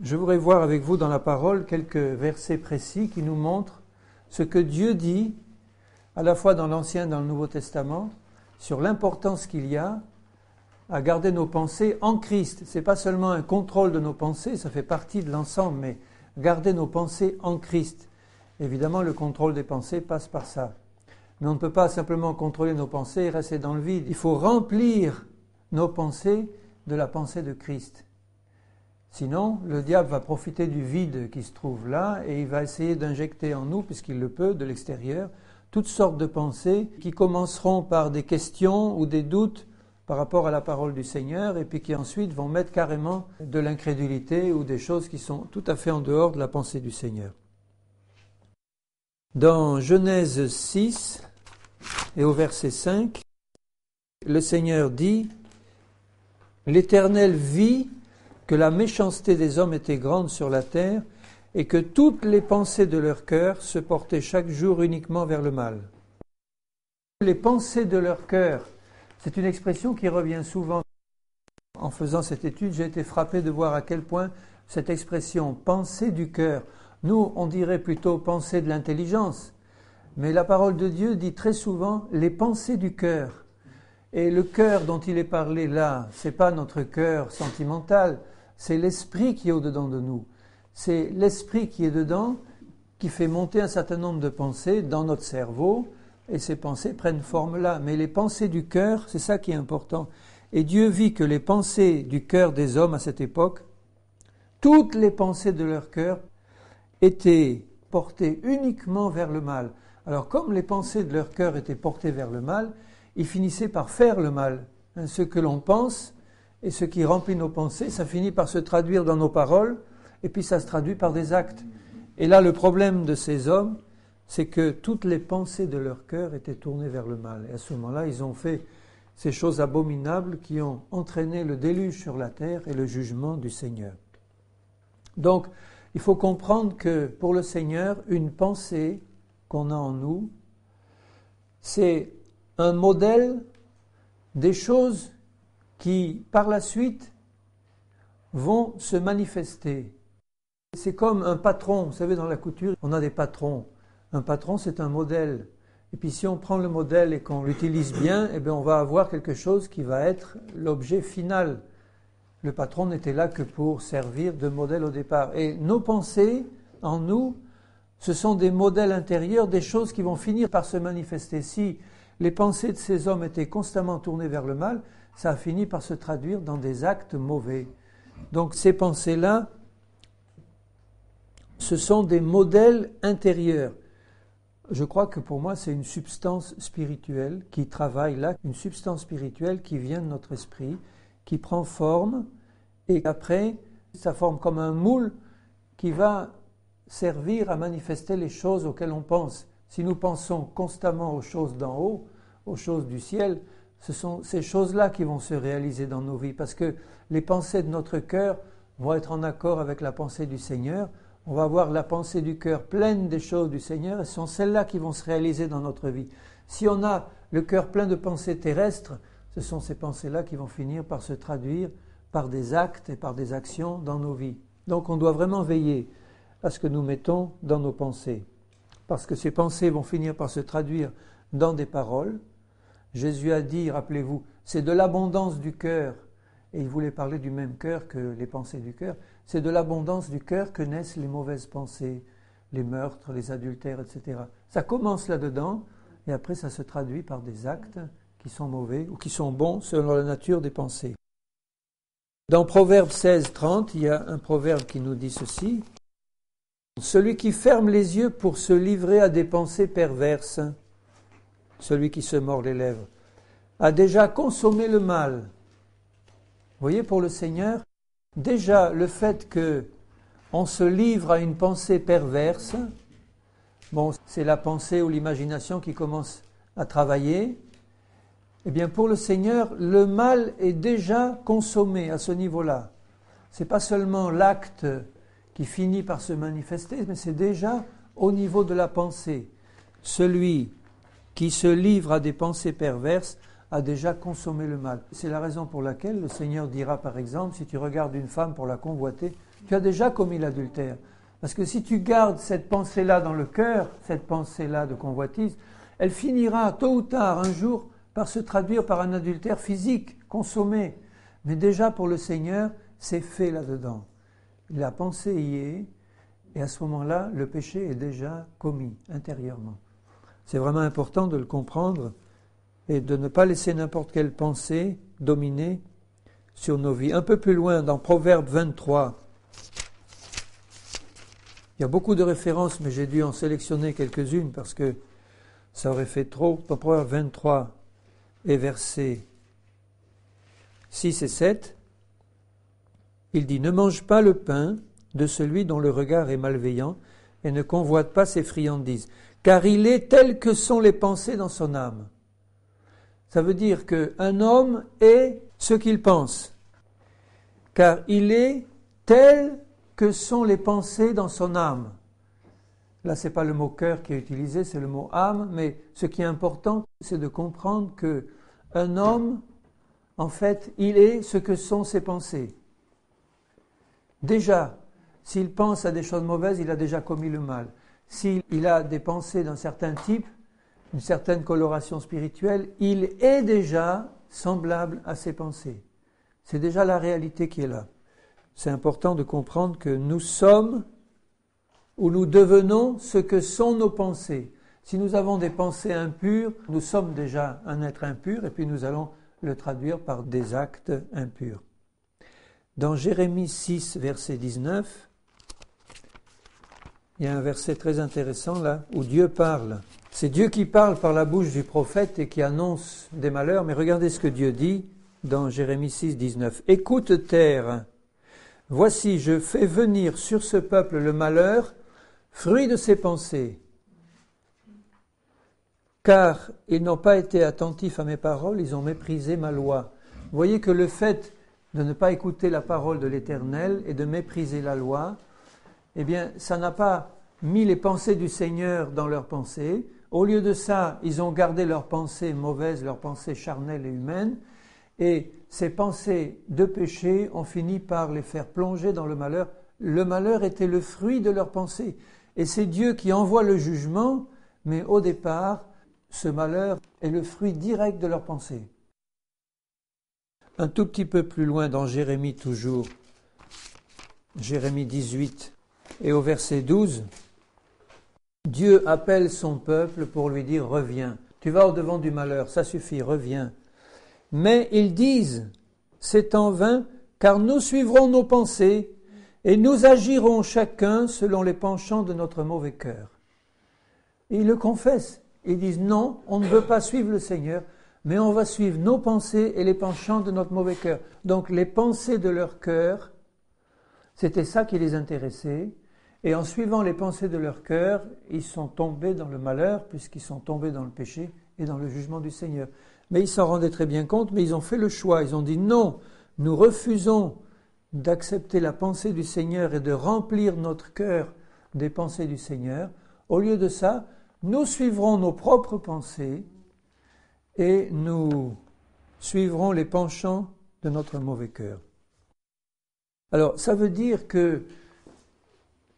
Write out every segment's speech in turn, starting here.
Je voudrais voir avec vous dans la parole quelques versets précis qui nous montrent ce que Dieu dit, à la fois dans l'Ancien et dans le Nouveau Testament, sur l'importance qu'il y a à garder nos pensées en Christ. Ce n'est pas seulement un contrôle de nos pensées, ça fait partie de l'ensemble, mais garder nos pensées en Christ. Évidemment, le contrôle des pensées passe par ça. Mais on ne peut pas simplement contrôler nos pensées et rester dans le vide. Il faut remplir nos pensées de la pensée de Christ. Sinon, le diable va profiter du vide qui se trouve là et il va essayer d'injecter en nous, puisqu'il le peut, de l'extérieur, toutes sortes de pensées qui commenceront par des questions ou des doutes par rapport à la parole du Seigneur et puis qui ensuite vont mettre carrément de l'incrédulité ou des choses qui sont tout à fait en dehors de la pensée du Seigneur. Dans Genèse 6 et au verset 5, le Seigneur dit « L'Éternel vit que la méchanceté des hommes était grande sur la terre et que toutes les pensées de leur cœur se portaient chaque jour uniquement vers le mal. » Les pensées de leur cœur, c'est une expression qui revient souvent. En faisant cette étude, j'ai été frappé de voir à quel point cette expression « pensée du cœur », nous, on dirait plutôt « pensée de l'intelligence », mais la parole de Dieu dit très souvent « les pensées du cœur ». Et le cœur dont il est parlé là, ce n'est pas notre cœur sentimental, c'est l'esprit qui est au-dedans de nous. C'est l'esprit qui est dedans, qui fait monter un certain nombre de pensées dans notre cerveau, et ces pensées prennent forme là. Mais les pensées du cœur, c'est ça qui est important. Et Dieu vit que les pensées du cœur des hommes à cette époque, toutes les pensées de leur cœur étaient portées uniquement vers le mal. Alors comme les pensées de leur cœur étaient portées vers le mal, ils finissaient par faire le mal. Ce que l'on pense et ce qui remplit nos pensées, ça finit par se traduire dans nos paroles et puis ça se traduit par des actes. Et là, le problème de ces hommes, c'est que toutes les pensées de leur cœur étaient tournées vers le mal. Et à ce moment-là, ils ont fait ces choses abominables qui ont entraîné le déluge sur la terre et le jugement du Seigneur. Donc, il faut comprendre que pour le Seigneur, une pensée qu'on a en nous, c'est un modèle des choses qui, par la suite, vont se manifester. C'est comme un patron. Vous savez, dans la couture, on a des patrons. Un patron, c'est un modèle. Et puis si on prend le modèle et qu'on l'utilise bien, eh bien, on va avoir quelque chose qui va être l'objet final. Le patron n'était là que pour servir de modèle au départ. Et nos pensées, en nous, ce sont des modèles intérieurs, des choses qui vont finir par se manifester. Si les pensées de ces hommes étaient constamment tournées vers le mal, ça a fini par se traduire dans des actes mauvais. Donc ces pensées-là, ce sont des modèles intérieurs. Je crois que pour moi, c'est une substance spirituelle qui travaille là, une substance spirituelle qui vient de notre esprit, qui prend forme, et après, ça forme comme un moule qui va servir à manifester les choses auxquelles on pense. Si nous pensons constamment aux choses d'en haut, aux choses du ciel, ce sont ces choses-là qui vont se réaliser dans nos vies, parce que les pensées de notre cœur vont être en accord avec la pensée du Seigneur. On va avoir la pensée du cœur pleine des choses du Seigneur, et ce sont celles-là qui vont se réaliser dans notre vie. Si on a le cœur plein de pensées terrestres, ce sont ces pensées-là qui vont finir par se traduire par des actes et par des actions dans nos vies. Donc on doit vraiment veiller à ce que nous mettons dans nos pensées, parce que ces pensées vont finir par se traduire dans des paroles. Jésus a dit, rappelez-vous, c'est de l'abondance du cœur, et il voulait parler du même cœur que les pensées du cœur, c'est de l'abondance du cœur que naissent les mauvaises pensées, les meurtres, les adultères, etc. Ça commence là-dedans, et après ça se traduit par des actes qui sont mauvais ou qui sont bons selon la nature des pensées. Dans Proverbe 16:30, il y a un proverbe qui nous dit ceci. Celui qui ferme les yeux pour se livrer à des pensées perverses, celui qui se mord les lèvres, a déjà consommé le mal. Vous voyez, pour le Seigneur, déjà le fait qu'on se livre à une pensée perverse, bon, c'est la pensée ou l'imagination qui commence à travailler. Eh bien, pour le Seigneur, le mal est déjà consommé à ce niveau-là. Ce n'est pas seulement l'acte qui finit par se manifester, mais c'est déjà au niveau de la pensée. Celui qui se livre à des pensées perverses a déjà consommé le mal. C'est la raison pour laquelle le Seigneur dira, par exemple, si tu regardes une femme pour la convoiter, tu as déjà commis l'adultère. Parce que si tu gardes cette pensée-là dans le cœur, cette pensée-là de convoitise, elle finira tôt ou tard, un jour, par se traduire par un adultère physique, consommé. Mais déjà pour le Seigneur, c'est fait là-dedans. La pensée y est, et à ce moment-là, le péché est déjà commis intérieurement. C'est vraiment important de le comprendre et de ne pas laisser n'importe quelle pensée dominer sur nos vies. Un peu plus loin, dans Proverbe 23, il y a beaucoup de références, mais j'ai dû en sélectionner quelques-unes parce que ça aurait fait trop. Dans Proverbe 23 et versets 6 et 7, il dit « Ne mange pas le pain de celui dont le regard est malveillant et ne convoite pas ses friandises, car il est tel que sont les pensées dans son âme. » Ça veut dire qu'un homme est ce qu'il pense, car il est tel que sont les pensées dans son âme. Là, ce n'est pas le mot cœur qui est utilisé, c'est le mot âme, mais ce qui est important, c'est de comprendre qu'un homme, en fait, il est ce que sont ses pensées. Déjà, s'il pense à des choses mauvaises, il a déjà commis le mal. S'il a des pensées d'un certain type, une certaine coloration spirituelle, il est déjà semblable à ses pensées. C'est déjà la réalité qui est là. C'est important de comprendre que nous sommes ou nous devenons ce que sont nos pensées. Si nous avons des pensées impures, nous sommes déjà un être impur et puis nous allons le traduire par des actes impurs. Dans Jérémie 6, verset 19, il y a un verset très intéressant là où Dieu parle. C'est Dieu qui parle par la bouche du prophète et qui annonce des malheurs, mais regardez ce que Dieu dit dans Jérémie 6, 19. « Écoute terre, voici je fais venir sur ce peuple le malheur, fruit de ses pensées, car ils n'ont pas été attentifs à mes paroles, ils ont méprisé ma loi. » Vous voyez que le fait de ne pas écouter la parole de l'Éternel et de mépriser la loi, eh bien, ça n'a pas mis les pensées du Seigneur dans leurs pensées. Au lieu de ça, ils ont gardé leurs pensées mauvaises, leurs pensées charnelles et humaines, et ces pensées de péché ont fini par les faire plonger dans le malheur. Le malheur était le fruit de leurs pensées. Et c'est Dieu qui envoie le jugement, mais au départ, ce malheur est le fruit direct de leurs pensées. Un tout petit peu plus loin dans Jérémie toujours, Jérémie 18 et au verset 12, Dieu appelle son peuple pour lui dire « Reviens, tu vas au-devant du malheur, ça suffit, reviens. » Mais ils disent « C'est en vain, car nous suivrons nos pensées et nous agirons chacun selon les penchants de notre mauvais cœur. » Ils le confessent, ils disent « Non, on ne veut pas suivre le Seigneur, mais on va suivre nos pensées et les penchants de notre mauvais cœur. » Donc les pensées de leur cœur, c'était ça qui les intéressait. Et en suivant les pensées de leur cœur, ils sont tombés dans le malheur, puisqu'ils sont tombés dans le péché et dans le jugement du Seigneur. Mais ils s'en rendaient très bien compte, mais ils ont fait le choix. Ils ont dit non, nous refusons d'accepter la pensée du Seigneur et de remplir notre cœur des pensées du Seigneur. Au lieu de ça, nous suivrons nos propres pensées et nous suivrons les penchants de notre mauvais cœur. Alors, ça veut dire que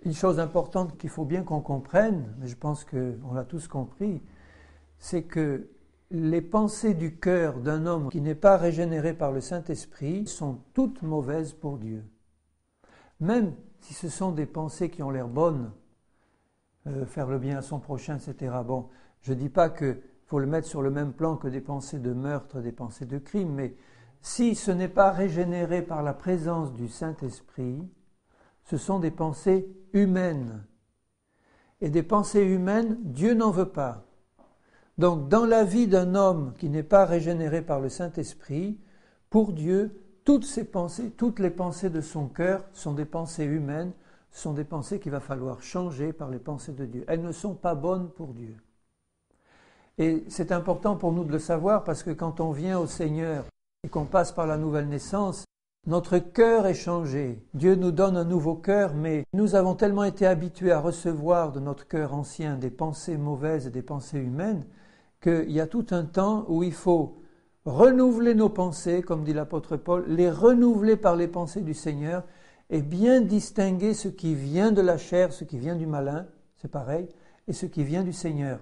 une chose importante qu'il faut bien qu'on comprenne, mais je pense qu'on l'a tous compris, c'est que les pensées du cœur d'un homme qui n'est pas régénéré par le Saint-Esprit sont toutes mauvaises pour Dieu. Même si ce sont des pensées qui ont l'air bonnes, faire le bien à son prochain, etc. Bon, je ne dis pas qu'il faut le mettre sur le même plan que des pensées de meurtre, des pensées de crime, mais si ce n'est pas régénéré par la présence du Saint-Esprit, ce sont des pensées humaines. Et des pensées humaines, Dieu n'en veut pas. Donc, dans la vie d'un homme qui n'est pas régénéré par le Saint-Esprit, pour Dieu, toutes ces pensées, toutes les pensées de son cœur sont des pensées humaines, sont des pensées qu'il va falloir changer par les pensées de Dieu. Elles ne sont pas bonnes pour Dieu. Et c'est important pour nous de le savoir parce que quand on vient au Seigneur et qu'on passe par la nouvelle naissance, notre cœur est changé. Dieu nous donne un nouveau cœur, mais nous avons tellement été habitués à recevoir de notre cœur ancien des pensées mauvaises et des pensées humaines qu'il y a tout un temps où il faut renouveler nos pensées, comme dit l'apôtre Paul, les renouveler par les pensées du Seigneur, et bien distinguer ce qui vient de la chair, ce qui vient du malin, c'est pareil, et ce qui vient du Seigneur.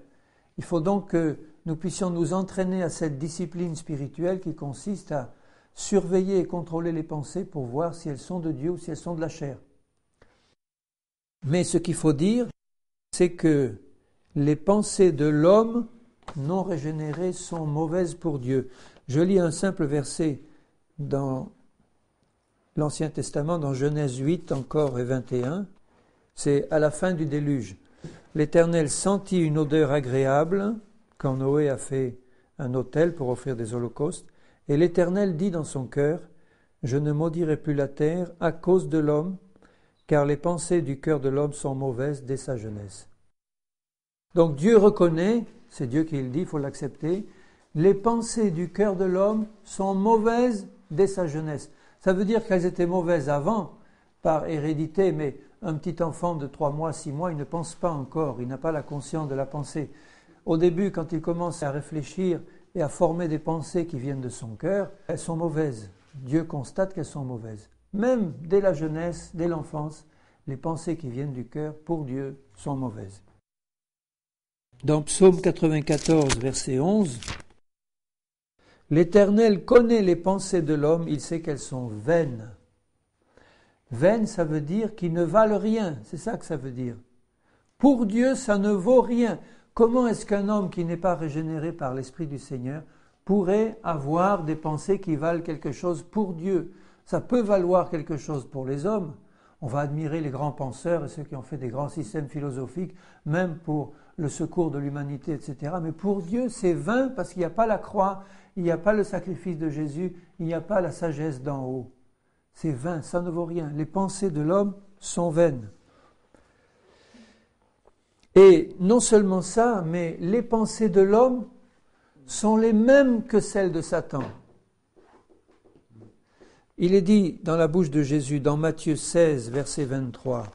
Il faut donc que nous puissions nous entraîner à cette discipline spirituelle qui consiste à surveiller et contrôler les pensées pour voir si elles sont de Dieu ou si elles sont de la chair. Mais ce qu'il faut dire, c'est que les pensées de l'homme non régénéré sont mauvaises pour Dieu. Je lis un simple verset dans l'Ancien Testament, dans Genèse 8 encore et 21. C'est à la fin du déluge. L'Éternel sentit une odeur agréable quand Noé a fait un autel pour offrir des holocaustes. Et l'Éternel dit dans son cœur, « Je ne maudirai plus la terre à cause de l'homme, car les pensées du cœur de l'homme sont mauvaises dès sa jeunesse. » Donc Dieu reconnaît, c'est Dieu qui le dit, il faut l'accepter, les pensées du cœur de l'homme sont mauvaises dès sa jeunesse. Ça veut dire qu'elles étaient mauvaises avant, par hérédité, mais un petit enfant de 3 mois, 6 mois, il ne pense pas encore, il n'a pas la conscience de la pensée. Au début, quand il commence à réfléchir et à former des pensées qui viennent de son cœur, elles sont mauvaises. Dieu constate qu'elles sont mauvaises. Même dès la jeunesse, dès l'enfance, les pensées qui viennent du cœur, pour Dieu, sont mauvaises. Dans Psaume 94, verset 11, « L'Éternel connaît les pensées de l'homme, il sait qu'elles sont vaines. » Vaines, ça veut dire qu'ils ne valent rien, c'est ça que ça veut dire. Pour Dieu, ça ne vaut rien. Comment est-ce qu'un homme qui n'est pas régénéré par l'Esprit du Seigneur pourrait avoir des pensées qui valent quelque chose pour Dieu? Ça peut valoir quelque chose pour les hommes. On va admirer les grands penseurs et ceux qui ont fait des grands systèmes philosophiques, même pour le secours de l'humanité, etc. Mais pour Dieu, c'est vain parce qu'il n'y a pas la croix, il n'y a pas le sacrifice de Jésus, il n'y a pas la sagesse d'en haut. C'est vain, ça ne vaut rien. Les pensées de l'homme sont vaines. Et non seulement ça, mais les pensées de l'homme sont les mêmes que celles de Satan. Il est dit dans la bouche de Jésus, dans Matthieu 16, verset 23,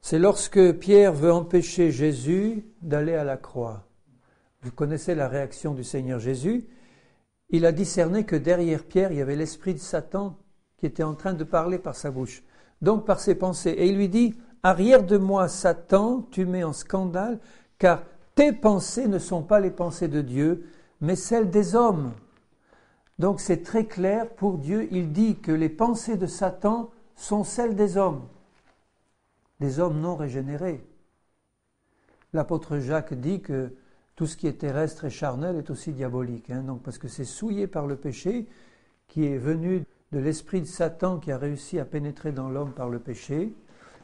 c'est lorsque Pierre veut empêcher Jésus d'aller à la croix. Vous connaissez la réaction du Seigneur Jésus. Il a discerné que derrière Pierre, il y avait l'esprit de Satan qui était en train de parler par sa bouche, donc par ses pensées. Et il lui dit, « Arrière de moi, Satan, tu mets en scandale, car tes pensées ne sont pas les pensées de Dieu, mais celles des hommes. » Donc c'est très clair pour Dieu, il dit que les pensées de Satan sont celles des hommes non régénérés. L'apôtre Jacques dit que tout ce qui est terrestre et charnel est aussi diabolique, donc parce que c'est souillé par le péché qui est venu de l'esprit de Satan qui a réussi à pénétrer dans l'homme par le péché.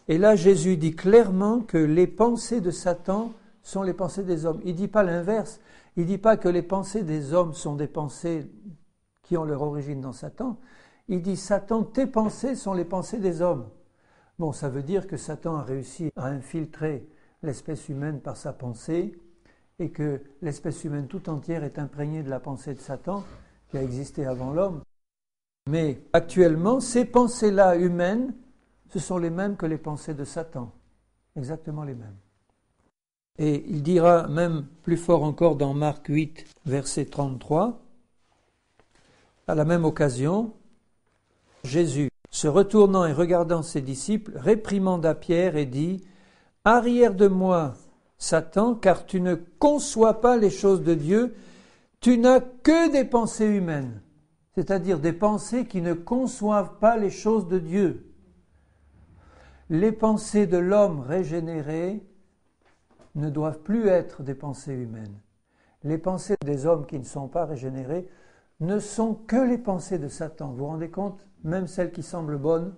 Et là, Jésus dit clairement que les pensées de Satan sont les pensées des hommes. Il ne dit pas l'inverse. Il ne dit pas que les pensées des hommes sont des pensées qui ont leur origine dans Satan. Il dit, Satan, tes pensées sont les pensées des hommes. Bon, ça veut dire que Satan a réussi à infiltrer l'espèce humaine par sa pensée et que l'espèce humaine tout entière est imprégnée de la pensée de Satan qui a existé avant l'homme. Mais actuellement, ces pensées-là humaines, ce sont les mêmes que les pensées de Satan. Exactement les mêmes. Et il dira même plus fort encore dans Marc 8, verset 33, à la même occasion, Jésus, se retournant et regardant ses disciples, réprimanda Pierre et dit, « Arrière de moi, Satan, car tu ne conçois pas les choses de Dieu, tu n'as que des pensées humaines. » C'est-à-dire des pensées qui ne conçoivent pas les choses de Dieu. Les pensées de l'homme régénéré ne doivent plus être des pensées humaines. Les pensées des hommes qui ne sont pas régénérés ne sont que les pensées de Satan. Vous vous rendez compte? Même celles qui semblent bonnes,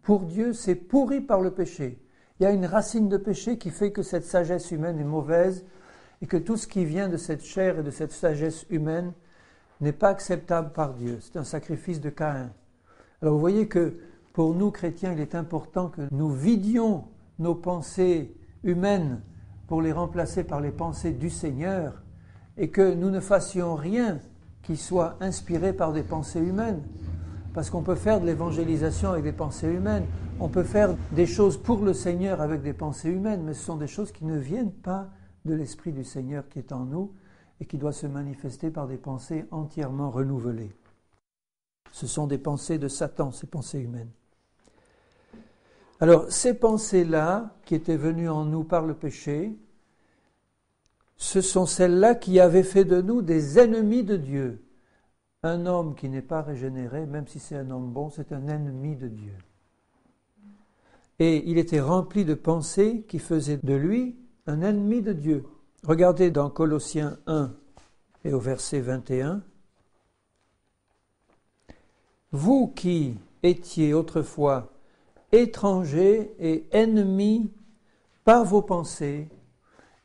pour Dieu, c'est pourri par le péché. Il y a une racine de péché qui fait que cette sagesse humaine est mauvaise et que tout ce qui vient de cette chair et de cette sagesse humaine n'est pas acceptable par Dieu. C'est un sacrifice de Caïn. Alors vous voyez que pour nous chrétiens, il est important que nous vidions nos pensées humaines pour les remplacer par les pensées du Seigneur et que nous ne fassions rien qui soit inspiré par des pensées humaines. Parce qu'on peut faire de l'évangélisation avec des pensées humaines, on peut faire des choses pour le Seigneur avec des pensées humaines, mais ce sont des choses qui ne viennent pas de l'Esprit du Seigneur qui est en nous et qui doit se manifester par des pensées entièrement renouvelées. Ce sont des pensées de Satan, ces pensées humaines. Alors, ces pensées-là, qui étaient venues en nous par le péché, ce sont celles-là qui avaient fait de nous des ennemis de Dieu. Un homme qui n'est pas régénéré, même si c'est un homme bon, c'est un ennemi de Dieu. Et il était rempli de pensées qui faisaient de lui un ennemi de Dieu. Regardez dans Colossiens 1 et au verset 21. Vous qui étiez autrefois étrangers et ennemis par vos pensées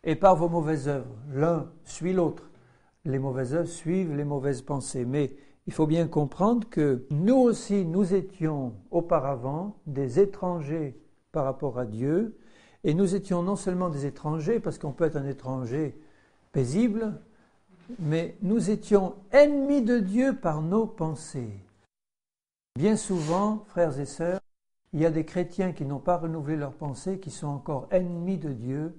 et par vos mauvaises œuvres. L'un suit l'autre. Les mauvaises œuvres suivent les mauvaises pensées. Mais il faut bien comprendre que nous aussi, nous étions auparavant des étrangers par rapport à Dieu. Et nous étions non seulement des étrangers, parce qu'on peut être un étranger paisible, mais nous étions ennemis de Dieu par nos pensées. Bien souvent, frères et sœurs, il y a des chrétiens qui n'ont pas renouvelé leurs pensées, qui sont encore ennemis de Dieu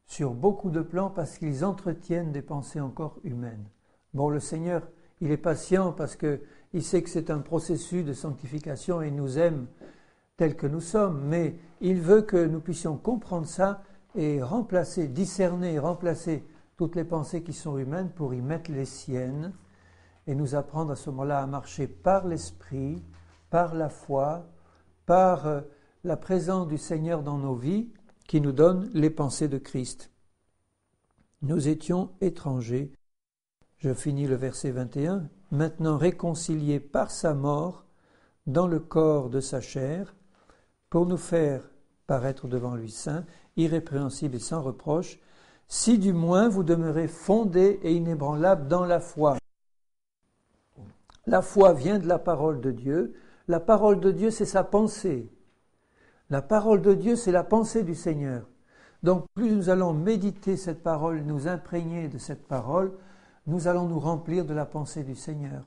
sur beaucoup de plans parce qu'ils entretiennent des pensées encore humaines. Bon, le Seigneur, il est patient parce qu'il sait que c'est un processus de sanctification et il nous aime tels que nous sommes, mais il veut que nous puissions comprendre ça et remplacer, discerner et remplacer toutes les pensées qui sont humaines pour y mettre les siennes et nous apprendre à ce moment-là à marcher par l'Esprit, par la foi, par la présence du Seigneur dans nos vies qui nous donne les pensées de Christ. Nous étions étrangers. Je finis le verset 21. Maintenant réconciliés par sa mort dans le corps de sa chair pour nous faire paraître devant lui saints, irrépréhensibles et sans reproche, si du moins vous demeurez fondés et inébranlables dans la foi. La foi vient de la parole de Dieu. La parole de Dieu, c'est sa pensée. La parole de Dieu, c'est la pensée du Seigneur. Donc, plus nous allons méditer cette parole, nous imprégner de cette parole, nous allons nous remplir de la pensée du Seigneur.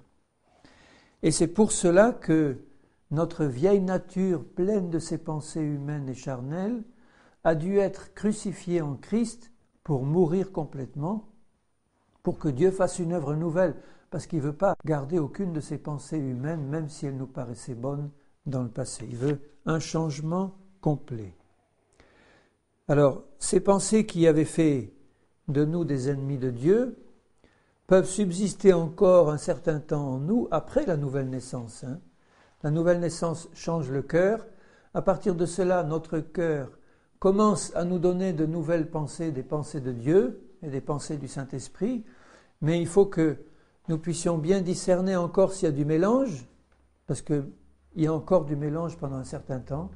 Et c'est pour cela que notre vieille nature, pleine de ces pensées humaines et charnelles, a dû être crucifiée en Christ pour mourir complètement, pour que Dieu fasse une œuvre nouvelle, parce qu'il ne veut pas garder aucune de ces pensées humaines, même si elles nous paraissaient bonnes dans le passé. Il veut un changement complet. Alors, ces pensées qui avaient fait de nous des ennemis de Dieu peuvent subsister encore un certain temps en nous après la nouvelle naissance. La nouvelle naissance change le cœur. À partir de cela, notre cœur commence à nous donner de nouvelles pensées, des pensées de Dieu et des pensées du Saint-Esprit. Mais il faut que nous puissions bien discerner encore s'il y a du mélange, parce qu'il y a encore du mélange pendant un certain temps,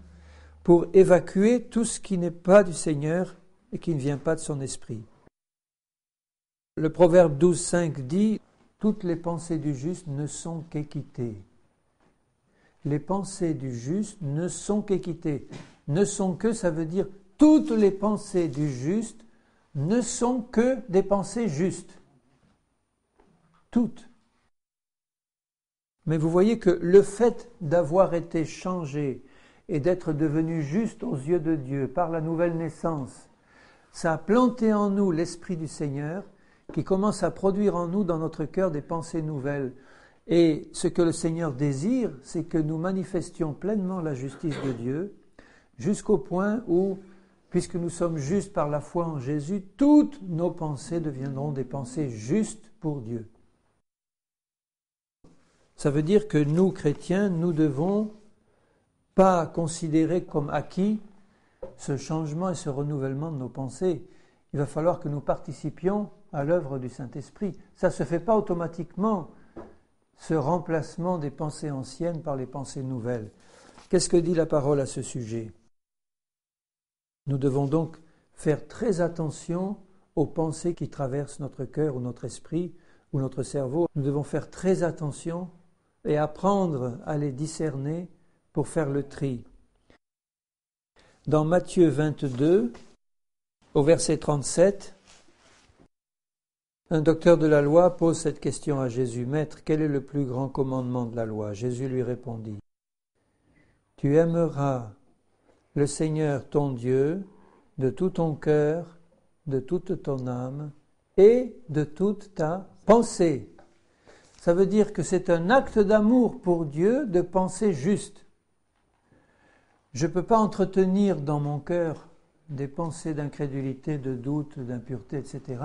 pour évacuer tout ce qui n'est pas du Seigneur et qui ne vient pas de son esprit. Le proverbe 12,5 dit « Toutes les pensées du juste ne sont qu'équité ». Les pensées du juste ne sont qu'équité. Ne sont que, ça veut dire toutes les pensées du juste ne sont que des pensées justes. Toutes. Mais vous voyez que le fait d'avoir été changé et d'être devenu juste aux yeux de Dieu par la nouvelle naissance, ça a planté en nous l'Esprit du Seigneur qui commence à produire en nous dans notre cœur des pensées nouvelles. Et ce que le Seigneur désire, c'est que nous manifestions pleinement la justice de Dieu jusqu'au point où, puisque nous sommes justes par la foi en Jésus, toutes nos pensées deviendront des pensées justes pour Dieu. Ça veut dire que nous, chrétiens, nous devons pas considérer comme acquis ce changement et ce renouvellement de nos pensées. Il va falloir que nous participions à l'œuvre du Saint-Esprit. Ça ne se fait pas automatiquement, ce remplacement des pensées anciennes par les pensées nouvelles. Qu'est-ce que dit la parole à ce sujet ? Nous devons donc faire très attention aux pensées qui traversent notre cœur ou notre esprit ou notre cerveau. Nous devons faire très attention et apprendre à les discerner pour faire le tri. Dans Matthieu 22, au verset 37, un docteur de la loi pose cette question à Jésus. « Maître, quel est le plus grand commandement de la loi ?» Jésus lui répondit. « Tu aimeras le Seigneur ton Dieu de tout ton cœur, de toute ton âme et de toute ta pensée. » Ça veut dire que c'est un acte d'amour pour Dieu de penser juste. Je ne peux pas entretenir dans mon cœur des pensées d'incrédulité, de doute, d'impureté, etc.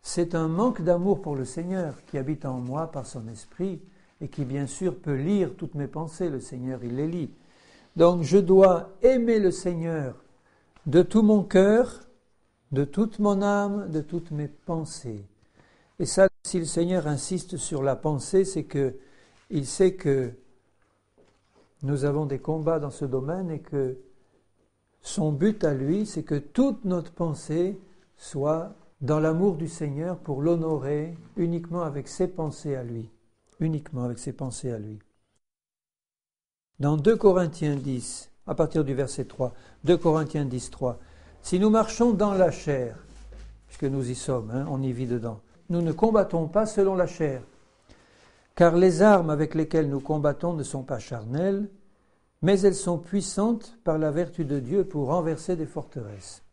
C'est un manque d'amour pour le Seigneur qui habite en moi par son esprit et qui bien sûr peut lire toutes mes pensées. Le Seigneur, il les lit. Donc je dois aimer le Seigneur de tout mon cœur, de toute mon âme, de toutes mes pensées. Et ça, si le Seigneur insiste sur la pensée, c'est qu'il sait que nous avons des combats dans ce domaine et que son but à lui, c'est que toute notre pensée soit dans l'amour du Seigneur pour l'honorer uniquement avec ses pensées à lui. Uniquement avec ses pensées à lui. Dans 2 Corinthiens 10, à partir du verset 3, 2 Corinthiens 10, 3, si nous marchons dans la chair, puisque nous y sommes, on y vit dedans, nous ne combattons pas selon la chair, car les armes avec lesquelles nous combattons ne sont pas charnelles, mais elles sont puissantes par la vertu de Dieu pour renverser des forteresses.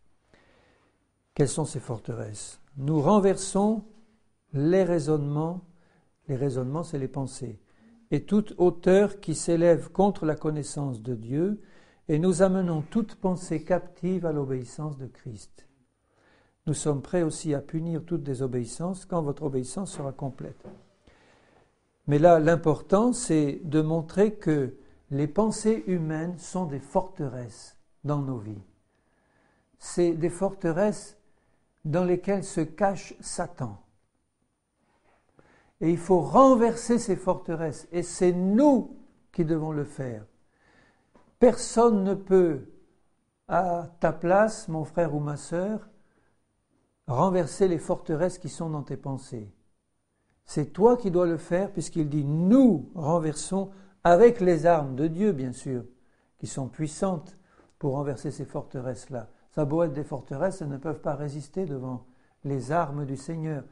Quelles sont ces forteresses? Nous renversons les raisonnements c'est les pensées, et toute hauteur qui s'élève contre la connaissance de Dieu, et nous amenons toute pensée captive à l'obéissance de Christ. Nous sommes prêts aussi à punir toute désobéissance quand votre obéissance sera complète. Mais là, l'important, c'est de montrer que les pensées humaines sont des forteresses dans nos vies. C'est des forteresses dans lesquelles se cache Satan. Et il faut renverser ces forteresses. Et c'est nous qui devons le faire. Personne ne peut, à ta place, mon frère ou ma sœur, renverser les forteresses qui sont dans tes pensées. C'est toi qui dois le faire, puisqu'il dit « nous renversons » avec les armes de Dieu, bien sûr, qui sont puissantes pour renverser ces forteresses-là. Ça a beau être des forteresses, elles ne peuvent pas résister devant les armes du Seigneur.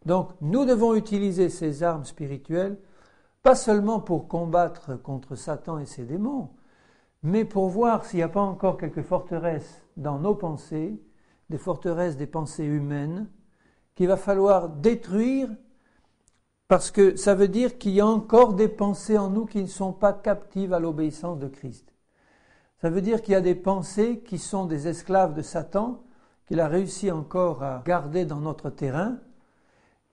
Donc, nous devons utiliser ces armes spirituelles, pas seulement pour combattre contre Satan et ses démons, mais pour voir s'il n'y a pas encore quelques forteresses dans nos pensées, des forteresses des pensées humaines, qu'il va falloir détruire, parce que ça veut dire qu'il y a encore des pensées en nous qui ne sont pas captives à l'obéissance de Christ. Ça veut dire qu'il y a des pensées qui sont des esclaves de Satan, qu'il a réussi encore à garder dans notre terrain,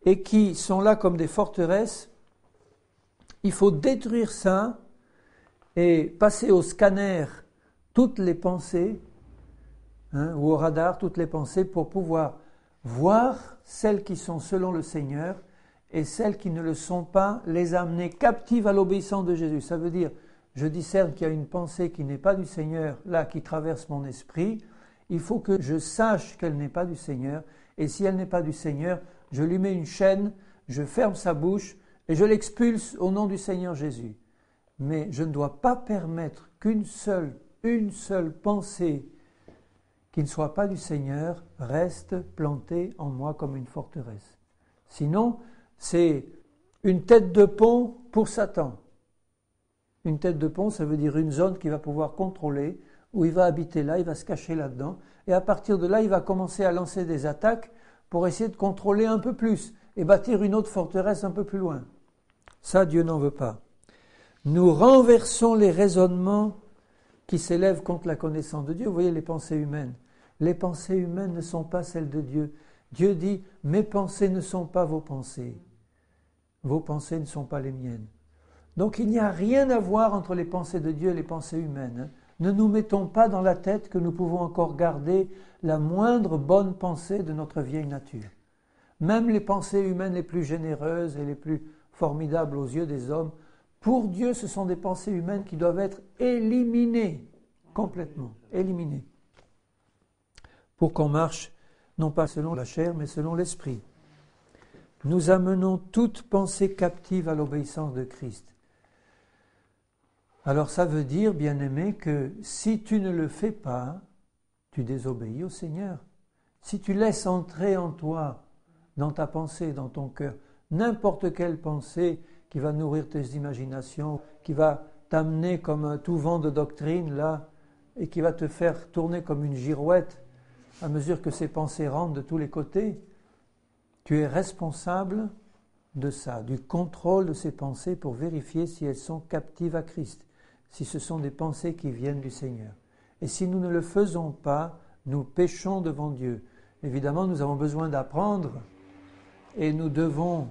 et qui sont là comme des forteresses. Il faut détruire ça et passer au scanner toutes les pensées, ou au radar toutes les pensées, pour pouvoir voir celles qui sont selon le Seigneur et celles qui ne le sont pas, les amener captives à l'obéissance de Jésus. Ça veut dire, je discerne qu'il y a une pensée qui n'est pas du Seigneur, là, qui traverse mon esprit. Il faut que je sache qu'elle n'est pas du Seigneur, et si elle n'est pas du Seigneur, je lui mets une chaîne, je ferme sa bouche et je l'expulse au nom du Seigneur Jésus. Mais je ne dois pas permettre qu'une seule pensée qui ne soit pas du Seigneur reste plantée en moi comme une forteresse. Sinon, c'est une tête de pont pour Satan. Une tête de pont, ça veut dire une zone qu'il va pouvoir contrôler, où il va habiter là, il va se cacher là-dedans, et à partir de là, il va commencer à lancer des attaques pour essayer de contrôler un peu plus et bâtir une autre forteresse un peu plus loin. Ça, Dieu n'en veut pas. Nous renversons les raisonnements qui s'élèvent contre la connaissance de Dieu. Vous voyez les pensées humaines. Les pensées humaines ne sont pas celles de Dieu. Dieu dit « Mes pensées ne sont pas vos pensées. Vos pensées ne sont pas les miennes. » Donc il n'y a rien à voir entre les pensées de Dieu et les pensées humaines. Ne nous mettons pas dans la tête que nous pouvons encore garder la moindre bonne pensée de notre vieille nature. Même les pensées humaines les plus généreuses et les plus formidables aux yeux des hommes, pour Dieu, ce sont des pensées humaines qui doivent être éliminées, complètement éliminées, pour qu'on marche non pas selon la chair, mais selon l'esprit. Nous amenons toute pensée captive à l'obéissance de Christ. Alors ça veut dire, bien-aimé, que si tu ne le fais pas, tu désobéis au Seigneur. Si tu laisses entrer en toi, dans ta pensée, dans ton cœur, n'importe quelle pensée qui va nourrir tes imaginations, qui va t'amener comme un tout vent de doctrine, là, et qui va te faire tourner comme une girouette à mesure que ces pensées rentrent de tous les côtés, tu es responsable de ça, du contrôle de ces pensées pour vérifier si elles sont captives à Christ. si ce sont des pensées qui viennent du Seigneur. Et si nous ne le faisons pas, nous péchons devant Dieu. Évidemment, nous avons besoin d'apprendre et nous devons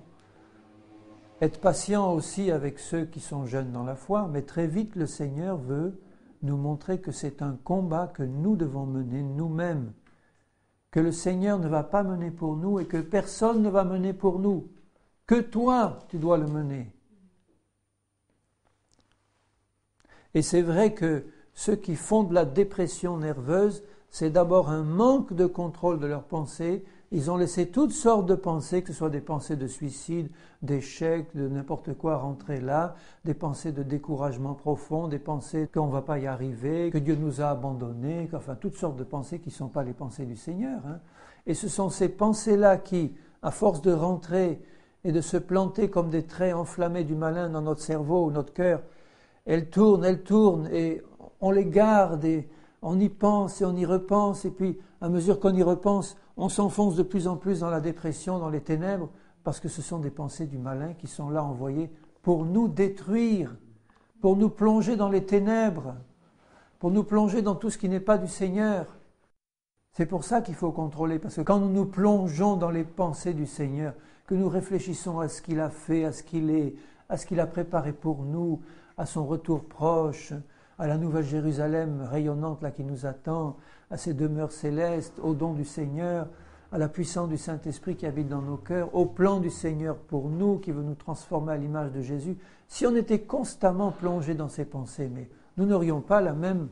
être patients aussi avec ceux qui sont jeunes dans la foi, mais très vite le Seigneur veut nous montrer que c'est un combat que nous devons mener nous-mêmes, que le Seigneur ne va pas mener pour nous et que personne ne va mener pour nous, que toi tu dois le mener. Et c'est vrai que ceux qui font de la dépression nerveuse, c'est d'abord un manque de contrôle de leurs pensées. Ils ont laissé toutes sortes de pensées, que ce soit des pensées de suicide, d'échec, de n'importe quoi rentrer là, des pensées de découragement profond, des pensées qu'on ne va pas y arriver, que Dieu nous a abandonnés, enfin toutes sortes de pensées qui ne sont pas les pensées du Seigneur. Et ce sont ces pensées-là qui, à force de rentrer et de se planter comme des traits enflammés du malin dans notre cerveau ou notre cœur, elles tournent et on les garde et on y pense et on y repense et puis à mesure qu'on y repense, on s'enfonce de plus en plus dans la dépression, dans les ténèbres, parce que ce sont des pensées du malin qui sont là envoyées pour nous détruire, pour nous plonger dans les ténèbres, pour nous plonger dans tout ce qui n'est pas du Seigneur. C'est pour ça qu'il faut contrôler, parce que quand nous nous plongeons dans les pensées du Seigneur, que nous réfléchissons à ce qu'il a fait, à ce qu'il est, à ce qu'il a préparé pour nous, à son retour proche, à la nouvelle Jérusalem rayonnante là qui nous attend, à ces demeures célestes, au don du Seigneur, à la puissance du Saint-Esprit qui habite dans nos cœurs, au plan du Seigneur pour nous, qui veut nous transformer à l'image de Jésus. Si on était constamment plongé dans ces pensées, mais nous n'aurions pas la même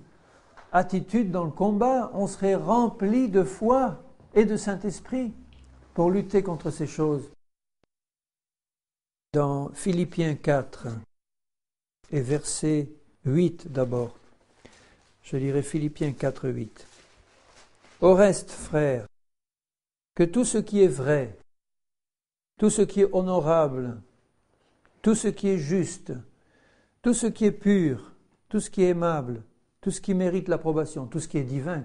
attitude dans le combat, on serait rempli de foi et de Saint-Esprit pour lutter contre ces choses. Dans Philippiens 4 et verset 8 d'abord, je lirai Philippiens 4, 8. Au reste, frères, que tout ce qui est vrai, tout ce qui est honorable, tout ce qui est juste, tout ce qui est pur, tout ce qui est aimable, tout ce qui mérite l'approbation, tout ce qui est divin,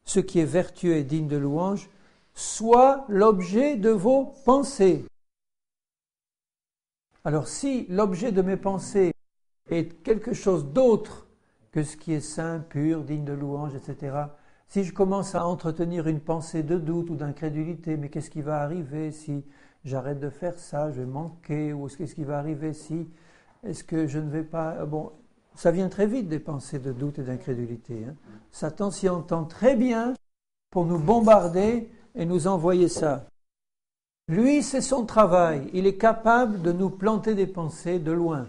ce qui est vertueux et digne de louange, soit l'objet de vos pensées. Alors si l'objet de mes pensées est quelque chose d'autre que ce qui est saint, pur, digne de louange, etc., si je commence à entretenir une pensée de doute ou d'incrédulité, mais qu'est-ce qui va arriver si j'arrête de faire ça, je vais manquer, ou qu'est-ce qui va arriver si, est-ce que je ne vais pas... Bon, ça vient très vite des pensées de doute et d'incrédulité. Satan s'y entend très bien pour nous bombarder et nous envoyer ça. Lui, c'est son travail. Il est capable de nous planter des pensées de loin.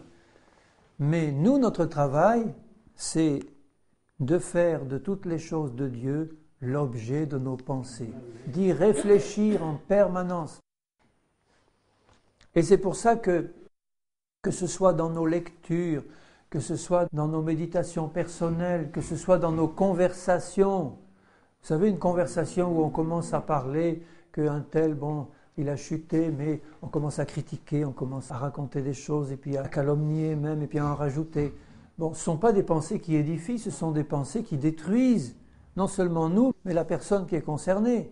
Mais nous, notre travail, c'est de faire de toutes les choses de Dieu l'objet de nos pensées, d'y réfléchir en permanence. Et c'est pour ça que ce soit dans nos lectures, que ce soit dans nos méditations personnelles, que ce soit dans nos conversations. Vous savez, une conversation où on commence à parler qu'un tel, il a chuté, mais on commence à critiquer, on commence à raconter des choses, et puis à calomnier même, et puis à en rajouter. Ce ne sont pas des pensées qui édifient, ce sont des pensées qui détruisent, non seulement nous, mais la personne qui est concernée.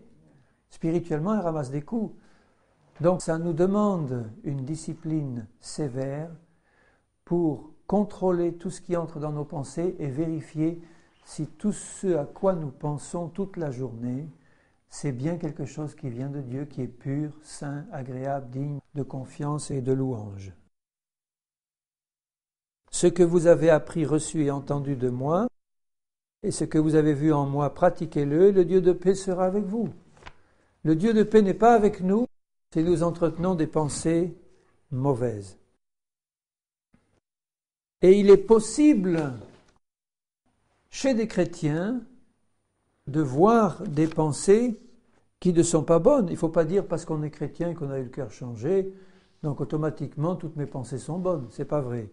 Spirituellement, elle ramasse des coups. Donc ça nous demande une discipline sévère pour contrôler tout ce qui entre dans nos pensées et vérifier si tout ce à quoi nous pensons toute la journée, c'est bien quelque chose qui vient de Dieu, qui est pur, saint, agréable, digne de confiance et de louange. Ce que vous avez appris, reçu et entendu de moi, et ce que vous avez vu en moi, pratiquez-le, et le Dieu de paix sera avec vous. Le Dieu de paix n'est pas avec nous si nous entretenons des pensées mauvaises. Et il est possible, chez des chrétiens, de voir des pensées qui ne sont pas bonnes. Il ne faut pas dire parce qu'on est chrétien et qu'on a eu le cœur changé, donc automatiquement toutes mes pensées sont bonnes. Ce n'est pas vrai.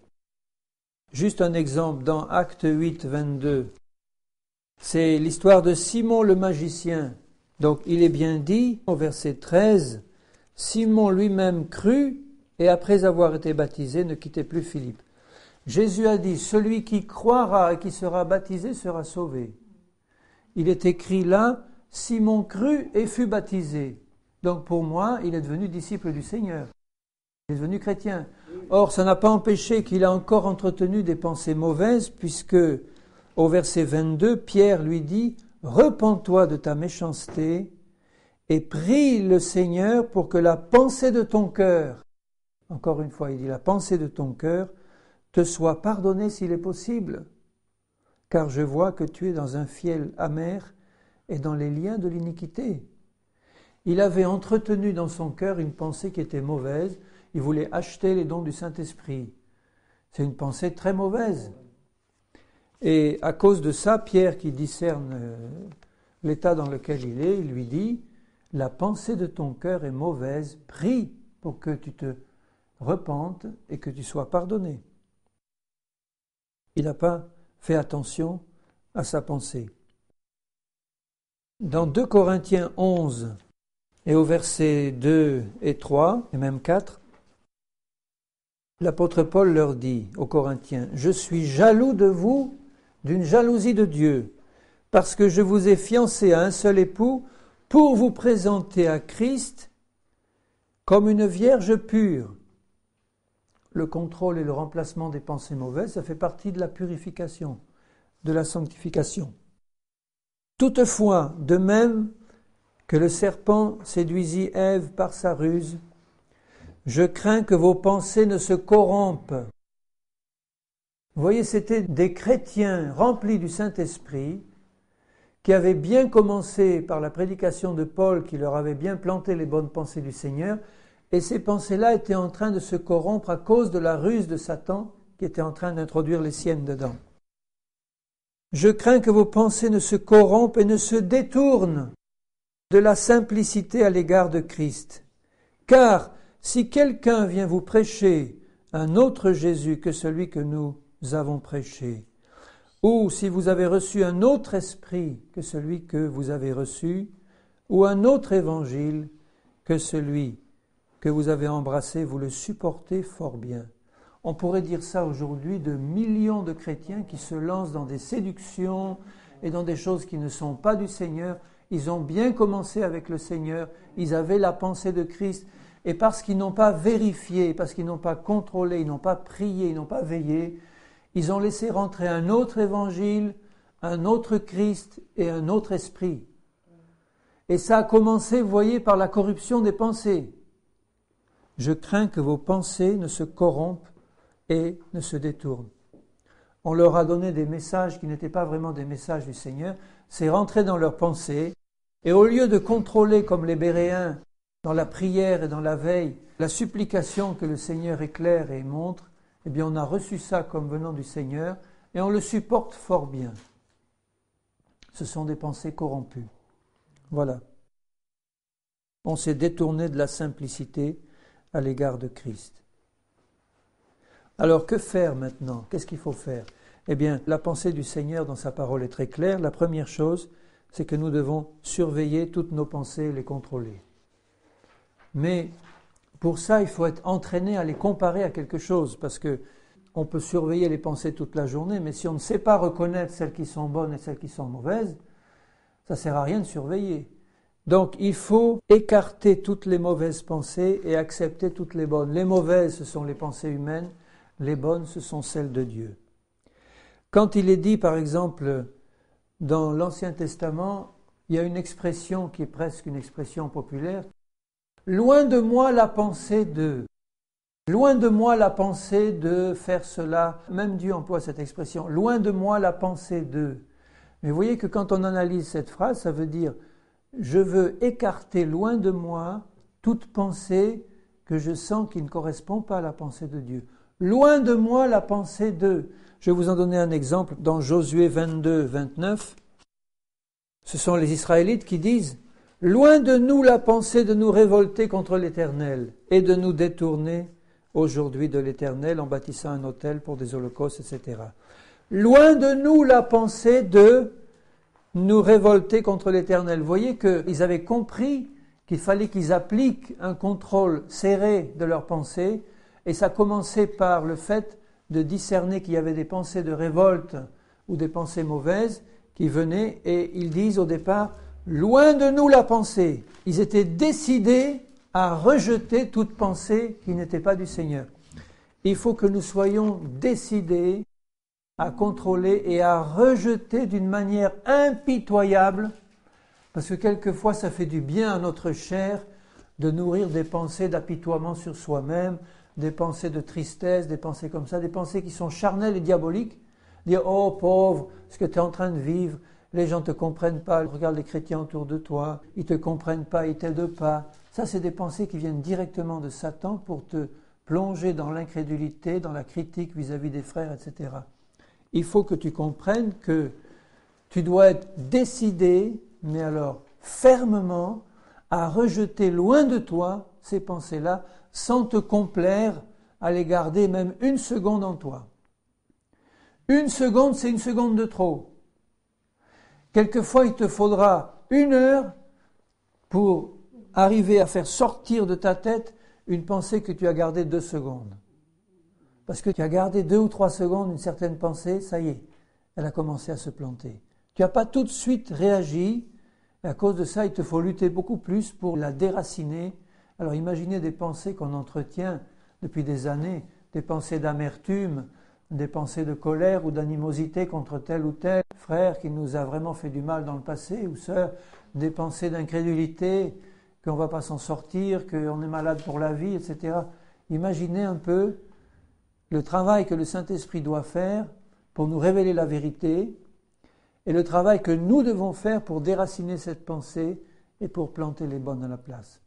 Juste un exemple, dans Acte 8, 22, c'est l'histoire de Simon le magicien. Donc il est bien dit, au verset 13, Simon lui-même crut et après avoir été baptisé ne quittait plus Philippe. Jésus a dit, celui qui croira et qui sera baptisé sera sauvé. Il est écrit là, Simon crut et fut baptisé. Donc pour moi, il est devenu disciple du Seigneur. Il est devenu chrétien. Or, ça n'a pas empêché qu'il a encore entretenu des pensées mauvaises, puisque au verset 22, Pierre lui dit « Repens-toi de ta méchanceté et prie le Seigneur pour que la pensée de ton cœur, encore une fois, il dit la pensée de ton cœur, te soit pardonnée s'il est possible, car je vois que tu es dans un fiel amer et dans les liens de l'iniquité. » Il avait entretenu dans son cœur une pensée qui était mauvaise, il voulait acheter les dons du Saint-Esprit. C'est une pensée très mauvaise. Et à cause de ça, Pierre, qui discerne l'état dans lequel il lui dit « La pensée de ton cœur est mauvaise, prie pour que tu te repentes et que tu sois pardonné. » Il n'a pas fait attention à sa pensée. Dans 2 Corinthiens 11 et au verset 2 et 3, et même 4, l'apôtre Paul leur dit aux Corinthiens « Je suis jaloux de vous d'une jalousie de Dieu, parce que je vous ai fiancés à un seul époux pour vous présenter à Christ comme une vierge pure. » Le contrôle et le remplacement des pensées mauvaises, ça fait partie de la purification, de la sanctification. Toutefois, de même que le serpent séduisit Ève par sa ruse, je crains que vos pensées ne se corrompent. Vous voyez, c'était des chrétiens remplis du Saint-Esprit qui avaient bien commencé par la prédication de Paul, qui leur avait bien planté les bonnes pensées du Seigneur, et ces pensées-là étaient en train de se corrompre à cause de la ruse de Satan qui était en train d'introduire les siennes dedans. Je crains que vos pensées ne se corrompent et ne se détournent de la simplicité à l'égard de Christ. Car si quelqu'un vient vous prêcher un autre Jésus que celui que nous avons prêché, ou si vous avez reçu un autre esprit que celui que vous avez reçu, ou un autre évangile que celui que vous avez embrassé, vous le supportez fort bien. On pourrait dire ça aujourd'hui de millions de chrétiens qui se lancent dans des séductions et dans des choses qui ne sont pas du Seigneur. Ils ont bien commencé avec le Seigneur, ils avaient la pensée de Christ, et parce qu'ils n'ont pas vérifié, parce qu'ils n'ont pas contrôlé, ils n'ont pas prié, ils n'ont pas veillé, ils ont laissé rentrer un autre évangile, un autre Christ et un autre esprit. Et ça a commencé, vous voyez, par la corruption des pensées. Je crains que vos pensées ne se corrompent et ne se détournent. On leur a donné des messages qui n'étaient pas vraiment des messages du Seigneur, c'est rentré dans leurs pensées, et au lieu de contrôler comme les Béréens, dans la prière et dans la veille, la supplication que le Seigneur éclaire et montre, eh bien on a reçu ça comme venant du Seigneur, et on le supporte fort bien. Ce sont des pensées corrompues. Voilà. On s'est détourné de la simplicité à l'égard de Christ. Alors que faire maintenant ? Qu'est-ce qu'il faut faire ? Eh bien, la pensée du Seigneur dans sa parole est très claire. La première chose, c'est que nous devons surveiller toutes nos pensées et les contrôler. Mais pour ça, il faut être entraîné à les comparer à quelque chose, parce que on peut surveiller les pensées toute la journée, mais si on ne sait pas reconnaître celles qui sont bonnes et celles qui sont mauvaises, ça ne sert à rien de surveiller. Donc, il faut écarter toutes les mauvaises pensées et accepter toutes les bonnes. Les mauvaises, ce sont les pensées humaines, les bonnes, ce sont celles de Dieu. Quand il est dit, par exemple, dans l'Ancien Testament, il y a une expression qui est presque une expression populaire. « Loin de moi la pensée de... » Loin de moi la pensée de faire cela. Même Dieu emploie cette expression. « Loin de moi la pensée de... » Mais vous voyez que quand on analyse cette phrase, ça veut dire « Je veux écarter loin de moi toute pensée que je sens qui ne correspond pas à la pensée de Dieu. » Loin de moi la pensée de... Je vais vous en donner un exemple dans Josué 22, 29. Ce sont les Israélites qui disent « Loin de nous la pensée de nous révolter contre l'Éternel et de nous détourner aujourd'hui de l'Éternel en bâtissant un autel pour des holocaustes, etc. » Loin de nous la pensée de nous révolter contre l'Éternel. Vous voyez qu'ils avaient compris qu'il fallait qu'ils appliquent un contrôle serré de leurs pensées, et ça commençait par le fait de discerner qu'il y avait des pensées de révolte ou des pensées mauvaises qui venaient, et ils disent au départ « Loin de nous la pensée ». Ils étaient décidés à rejeter toute pensée qui n'était pas du Seigneur. Il faut que nous soyons décidés à contrôler et à rejeter d'une manière impitoyable, parce que quelquefois ça fait du bien à notre chair de nourrir des pensées d'apitoiement sur soi-même, des pensées de tristesse, des pensées comme ça, des pensées qui sont charnelles et diaboliques. Dire « Oh pauvre, ce que tu es en train de vivre, les gens ne te comprennent pas, regarde les chrétiens autour de toi, ils ne te comprennent pas, ils ne t'aident pas. » Ça, c'est des pensées qui viennent directement de Satan pour te plonger dans l'incrédulité, dans la critique vis-à-vis des frères, etc. Il faut que tu comprennes que tu dois être décidé, mais alors fermement, à rejeter loin de toi ces pensées-là, sans te complaire à les garder même une seconde en toi. Une seconde, c'est une seconde de trop. Quelquefois, il te faudra 1 heure pour arriver à faire sortir de ta tête une pensée que tu as gardée 2 secondes. Parce que tu as gardé 2 ou 3 secondes une certaine pensée, ça y est, elle a commencé à se planter. Tu n'as pas tout de suite réagi, et à cause de ça, il te faut lutter beaucoup plus pour la déraciner. Alors imaginez des pensées qu'on entretient depuis des années, des pensées d'amertume, des pensées de colère ou d'animosité contre tel ou tel frère qui nous a vraiment fait du mal dans le passé ou sœur, des pensées d'incrédulité, qu'on ne va pas s'en sortir, qu'on est malade pour la vie, etc. Imaginez un peu le travail que le Saint-Esprit doit faire pour nous révéler la vérité et le travail que nous devons faire pour déraciner cette pensée et pour planter les bonnes à la place.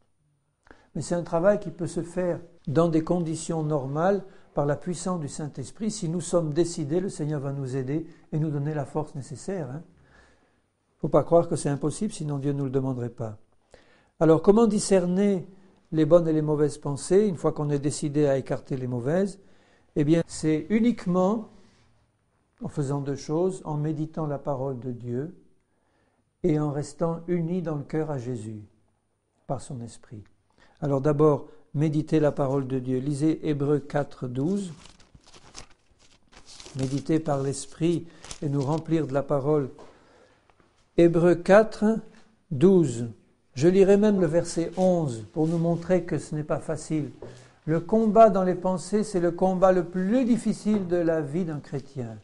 Mais c'est un travail qui peut se faire dans des conditions normales par la puissance du Saint-Esprit. Si nous sommes décidés, le Seigneur va nous aider et nous donner la force nécessaire. Il ne faut pas croire que c'est impossible, sinon Dieu ne nous le demanderait pas. Alors, comment discerner les bonnes et les mauvaises pensées, une fois qu'on est décidé à écarter les mauvaises? Eh bien, c'est uniquement en faisant 2 choses, en méditant la parole de Dieu et en restant unis dans le cœur à Jésus, par son esprit. Alors d'abord, méditez la parole de Dieu. Lisez Hébreux 4, 12. Méditer par l'esprit et nous remplir de la parole. Hébreux 4, 12. Je lirai même le verset 11 pour nous montrer que ce n'est pas facile. Le combat dans les pensées, c'est le combat le plus difficile de la vie d'un chrétien.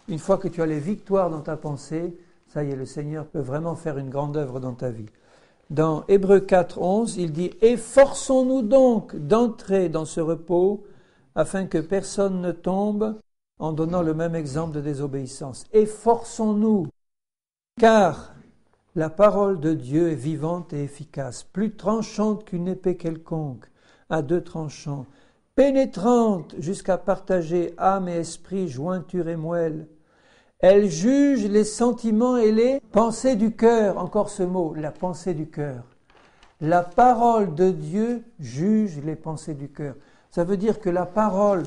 Une fois que tu as les victoires dans ta pensée, ça y est, le Seigneur peut vraiment faire une grande œuvre dans ta vie. Dans Hébreux 4, 11, il dit « Efforçons-nous donc d'entrer dans ce repos, afin que personne ne tombe en donnant le même exemple de désobéissance. Efforçons-nous, car la parole de Dieu est vivante et efficace, plus tranchante qu'une épée quelconque, à 2 tranchants, pénétrante jusqu'à partager âme et esprit, jointure et moelle. Elle juge les sentiments et les pensées du cœur. » Encore ce mot, la pensée du cœur. La parole de Dieu juge les pensées du cœur. Ça veut dire que la parole,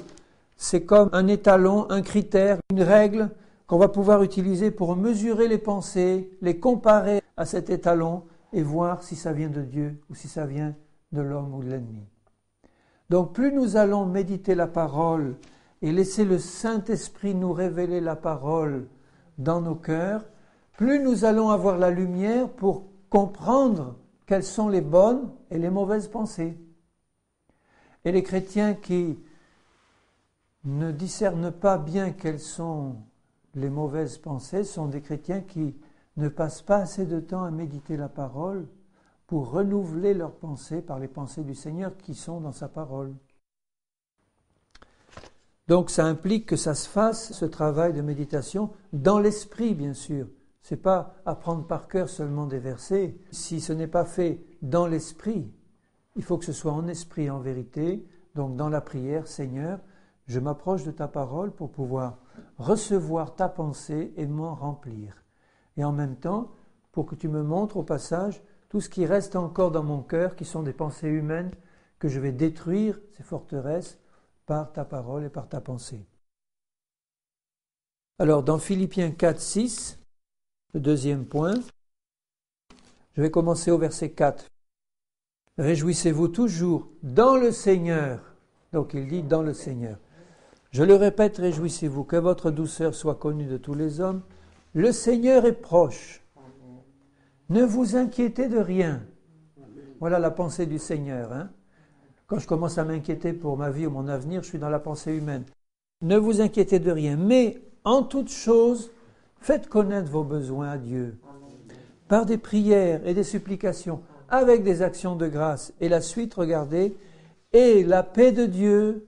c'est comme un étalon, un critère, une règle qu'on va pouvoir utiliser pour mesurer les pensées, les comparer à cet étalon et voir si ça vient de Dieu ou si ça vient de l'homme ou de l'ennemi. Donc plus nous allons méditer la parole et laisser le Saint-Esprit nous révéler la parole dans nos cœurs, plus nous allons avoir la lumière pour comprendre quelles sont les bonnes et les mauvaises pensées. Et les chrétiens qui ne discernent pas bien quelles sont les mauvaises pensées sont des chrétiens qui ne passent pas assez de temps à méditer la parole pour renouveler leurs pensées par les pensées du Seigneur qui sont dans sa parole. Donc ça implique que ça se fasse, ce travail de méditation, dans l'esprit bien sûr. Ce n'est pas apprendre par cœur seulement des versets. Si ce n'est pas fait dans l'esprit, il faut que ce soit en esprit, en vérité. Donc dans la prière, Seigneur, je m'approche de ta parole pour pouvoir recevoir ta pensée et m'en remplir. Et en même temps, pour que tu me montres au passage tout ce qui reste encore dans mon cœur, qui sont des pensées humaines, que je vais détruire, ces forteresses, par ta parole et par ta pensée. Alors, dans Philippiens 4, 6, le deuxième point, je vais commencer au verset 4. Réjouissez-vous toujours dans le Seigneur. Donc, il dit dans le Seigneur. Je le répète, réjouissez-vous, que votre douceur soit connue de tous les hommes. Le Seigneur est proche. Ne vous inquiétez de rien. Voilà la pensée du Seigneur. Quand je commence à m'inquiéter pour ma vie ou mon avenir, je suis dans la pensée humaine. Ne vous inquiétez de rien, mais en toute chose, faites connaître vos besoins à Dieu par des prières et des supplications, avec des actions de grâce. Et la suite, regardez, et la paix de Dieu,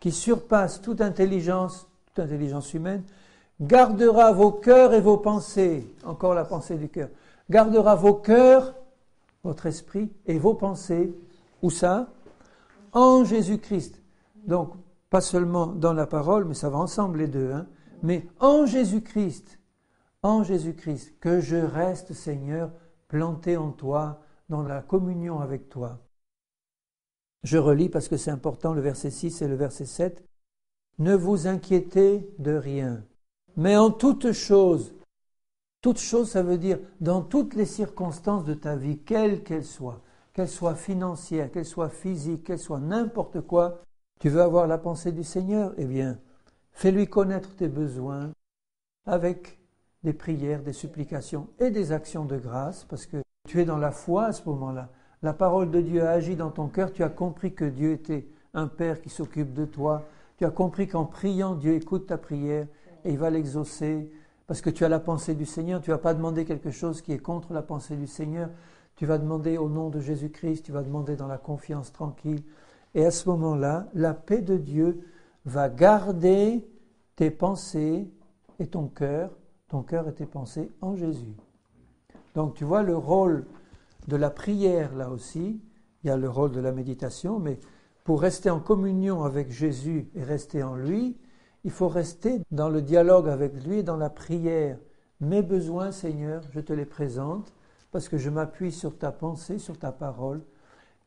qui surpasse toute intelligence humaine, gardera vos cœurs et vos pensées, encore la pensée du cœur, gardera vos cœurs, votre esprit et vos pensées, où ça? En Jésus-Christ. Donc, pas seulement dans la parole, mais ça va ensemble les deux, mais en Jésus-Christ, que je reste, Seigneur, planté en toi, dans la communion avec toi. Je relis parce que c'est important, le verset 6 et le verset 7. Ne vous inquiétez de rien, mais en toute chose, ça veut dire dans toutes les circonstances de ta vie, quelles qu'elles soient financières, qu'elles soient physiques, qu'elles soient n'importe quoi, tu veux avoir la pensée du Seigneur, eh bien, fais-lui connaître tes besoins avec des prières, des supplications et des actions de grâce, parce que tu es dans la foi à ce moment-là. La parole de Dieu a agi dans ton cœur, tu as compris que Dieu était un Père qui s'occupe de toi, tu as compris qu'en priant, Dieu écoute ta prière et il va l'exaucer, parce que tu as la pensée du Seigneur, tu ne vas pas demander quelque chose qui est contre la pensée du Seigneur, tu vas demander au nom de Jésus-Christ, tu vas demander dans la confiance tranquille, et à ce moment-là, la paix de Dieu va garder tes pensées et ton cœur et tes pensées en Jésus. Donc tu vois le rôle de la prière là aussi, il y a le rôle de la méditation, mais pour rester en communion avec Jésus et rester en lui, il faut rester dans le dialogue avec lui, dans la prière. Mes besoins, Seigneur, je te les présente parce que je m'appuie sur ta pensée, sur ta parole.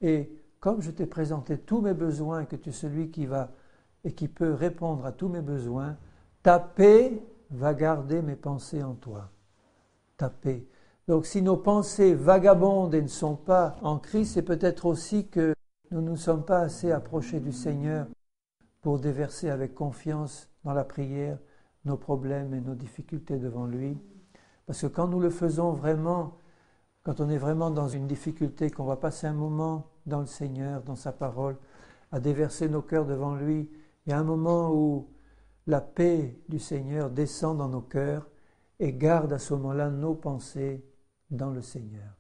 Et comme je t'ai présenté tous mes besoins, que tu es celui qui va et qui peut répondre à tous mes besoins, ta paix va garder mes pensées en toi. Ta paix. Donc si nos pensées vagabondent et ne sont pas en Christ, c'est peut-être aussi que nous ne nous sommes pas assez approchés du Seigneur pour déverser avec confiance dans la prière nos problèmes et nos difficultés devant lui. Parce que quand nous le faisons vraiment, quand on est vraiment dans une difficulté, qu'on va passer un moment dans le Seigneur, dans sa parole, à déverser nos cœurs devant lui, il y a un moment où la paix du Seigneur descend dans nos cœurs et garde à ce moment-là nos pensées dans le Seigneur.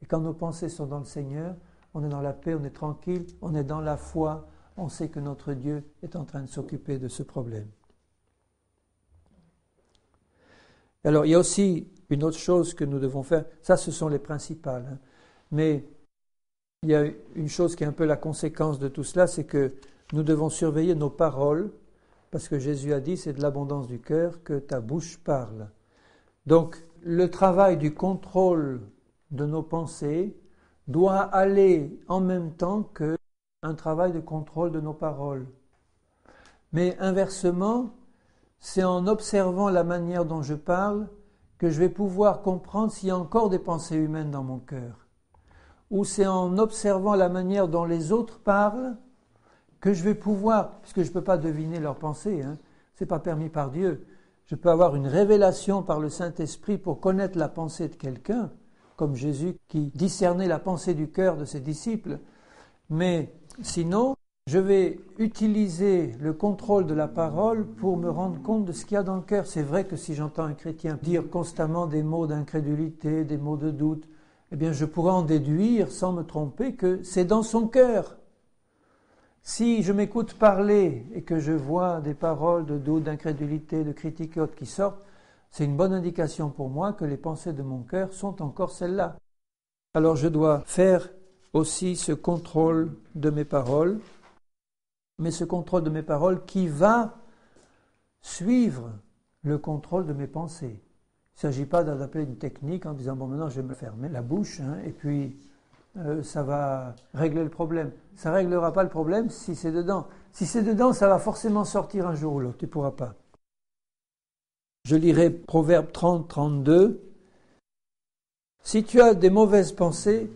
Et quand nos pensées sont dans le Seigneur, on est dans la paix, on est tranquille, on est dans la foi, on sait que notre Dieu est en train de s'occuper de ce problème. Alors, il y a aussi une autre chose que nous devons faire, ça ce sont les principales, mais il y a une chose qui est un peu la conséquence de tout cela, c'est que nous devons surveiller nos paroles, parce que Jésus a dit, c'est de l'abondance du cœur que ta bouche parle. Donc, le travail du contrôle de nos pensées doit aller en même temps qu'un travail de contrôle de nos paroles. Mais inversement, c'est en observant la manière dont je parle que je vais pouvoir comprendre s'il y a encore des pensées humaines dans mon cœur. Ou c'est en observant la manière dont les autres parlent que je vais pouvoir, puisque je ne peux pas deviner leurs pensées, ce n'est pas permis par Dieu, je peux avoir une révélation par le Saint-Esprit pour connaître la pensée de quelqu'un, comme Jésus qui discernait la pensée du cœur de ses disciples. Mais sinon, je vais utiliser le contrôle de la parole pour me rendre compte de ce qu'il y a dans le cœur. C'est vrai que si j'entends un chrétien dire constamment des mots d'incrédulité, des mots de doute, eh bien je pourrais en déduire, sans me tromper, que c'est dans son cœur. Si je m'écoute parler et que je vois des paroles de doute, d'incrédulité, de critique et autres qui sortent, c'est une bonne indication pour moi que les pensées de mon cœur sont encore celles-là. Alors je dois faire aussi ce contrôle de mes paroles, mais ce contrôle de mes paroles qui va suivre le contrôle de mes pensées. Il ne s'agit pas d'adapter une technique en disant « bon, maintenant je vais me fermer la bouche et puis ça va régler le problème ». Ça ne réglera pas le problème si c'est dedans. Si c'est dedans, ça va forcément sortir un jour ou l'autre, tu ne pourras pas. Je lirai Proverbe 30, 32. « Si tu as des mauvaises pensées,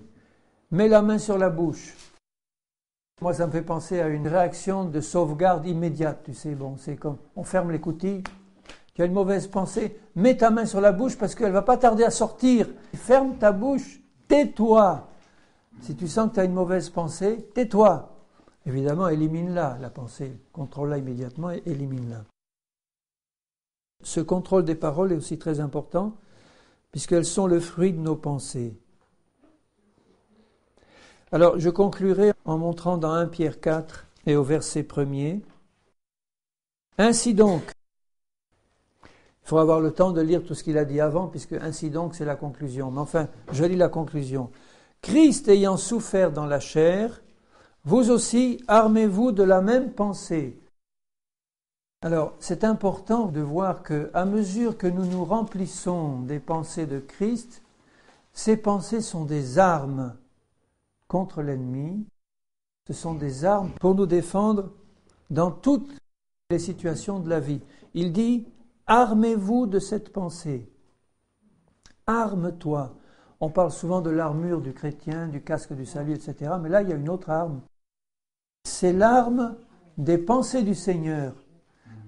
mets la main sur la bouche. » Moi, ça me fait penser à une réaction de sauvegarde immédiate. Tu sais, bon, c'est comme on ferme l'écoutille. Tu as une mauvaise pensée, mets ta main sur la bouche parce qu'elle ne va pas tarder à sortir. Ferme ta bouche, tais-toi. Si tu sens que tu as une mauvaise pensée, tais-toi. évidemment, élimine-la, la pensée. Contrôle-la immédiatement et élimine-la. Ce contrôle des paroles est aussi très important, puisqu'elles sont le fruit de nos pensées. Alors, je conclurai en montrant dans 1 Pierre 4 et au verset 1er. Ainsi donc, il faut avoir le temps de lire tout ce qu'il a dit avant, puisque ainsi donc, c'est la conclusion. Mais enfin, je lis la conclusion. Christ ayant souffert dans la chair, vous aussi, armez-vous de la même pensée. Alors, c'est important de voir qu'à mesure que nous nous remplissons des pensées de Christ, ces pensées sont des armes contre l'ennemi. Ce sont des armes pour nous défendre dans toutes les situations de la vie. Il dit, armez-vous de cette pensée. Arme-toi. On parle souvent de l'armure du chrétien, du casque du salut, etc. Mais là, il y a une autre arme. C'est l'arme des pensées du Seigneur.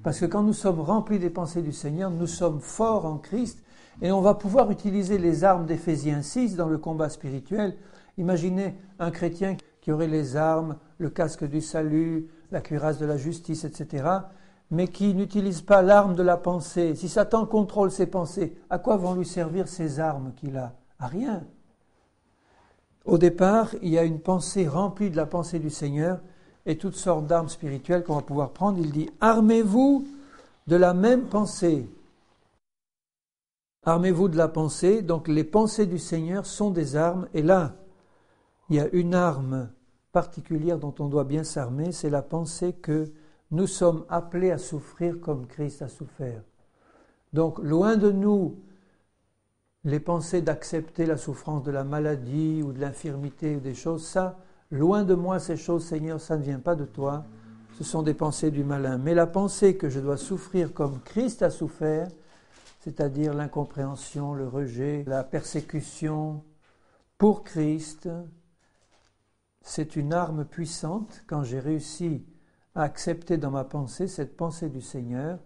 Parce que quand nous sommes remplis des pensées du Seigneur, nous sommes forts en Christ et on va pouvoir utiliser les armes d'Éphésiens 6 dans le combat spirituel. Imaginez un chrétien qui aurait les armes, le casque du salut, la cuirasse de la justice, etc., mais qui n'utilise pas l'arme de la pensée. Si Satan contrôle ses pensées, à quoi vont lui servir ces armes qu'il a? À rien. Au départ, il y a une pensée remplie de la pensée du Seigneur et toutes sortes d'armes spirituelles qu'on va pouvoir prendre. Il dit, armez-vous de la même pensée. Armez-vous de la pensée. Donc les pensées du Seigneur sont des armes. Et là, il y a une arme particulière dont on doit bien s'armer, c'est la pensée que nous sommes appelés à souffrir comme Christ a souffert. Donc loin de nous les pensées d'accepter la souffrance de la maladie ou de l'infirmité ou des choses, ça, loin de moi ces choses, Seigneur, ça ne vient pas de toi, ce sont des pensées du malin. Mais la pensée que je dois souffrir comme Christ a souffert, c'est-à-dire l'incompréhension, le rejet, la persécution pour Christ, c'est une arme puissante quand j'ai réussi à accepter dans ma pensée cette pensée du Seigneur.